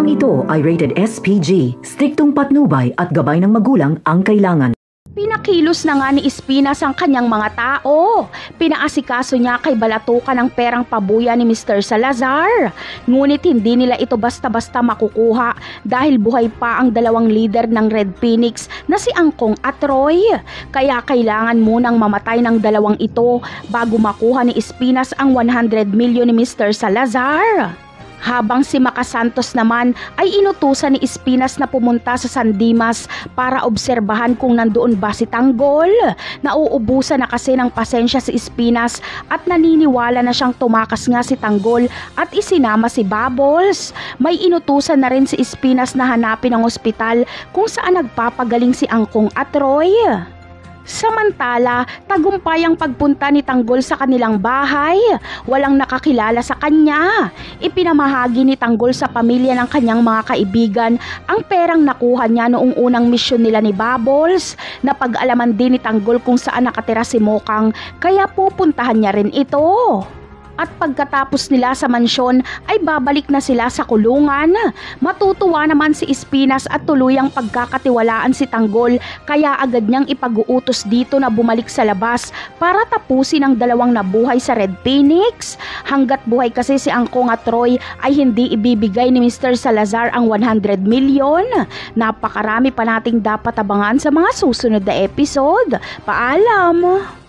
Programang ito ay rated SPG, striktong patnubay at gabay ng magulang ang kailangan. Pinakilos na nga ni Espinas ang kanyang mga tao. Pinaasikaso niya kay balatukan ang perang pabuya ni Mr. Salazar. Ngunit hindi nila ito basta-basta makukuha dahil buhay pa ang dalawang leader ng Red Phoenix na si Angkong at Roy. Kaya kailangan munang mamatay ng dalawang ito bago makuha ni Espinas ang 100 million ni Mr. Salazar. Habang si Makasantos naman ay inutusan ni Espinas na pumunta sa San Dimas para obserbahan kung nandoon ba si Tanggol. Nauubusan na kasi ng pasensya si Espinas at naniniwala na siyang tumakas nga si Tanggol at isinama si Bubbles. May inutusan na rin si Espinas na hanapin ang ospital kung saan nagpapagaling si Angkong at Roy. Samantala, tagumpay ang pagpunta ni Tanggol sa kanilang bahay. Walang nakakilala sa kanya. Ipinamahagi ni Tanggol sa pamilya ng kanyang mga kaibigan ang perang nakuha niya noong unang misyon nila ni Bubbles. Napag-alaman din ni Tanggol kung saan nakatira si Mokang, kaya pupuntahan niya rin ito. At pagkatapos nila sa mansyon ay babalik na sila sa kulungan. Matutuwa naman si Espinas at tuluyang pagkakatiwalaan si Tanggol, kaya agad niyang ipag-uutos dito na bumalik sa labas para tapusin ang dalawang nabuhay sa Red Phoenix. Hanggat buhay kasi si Angkong at Roy ay hindi ibibigay ni Mr. Salazar ang 100 million. Napakarami pa nating dapat abangan sa mga susunod na episode. Paalam!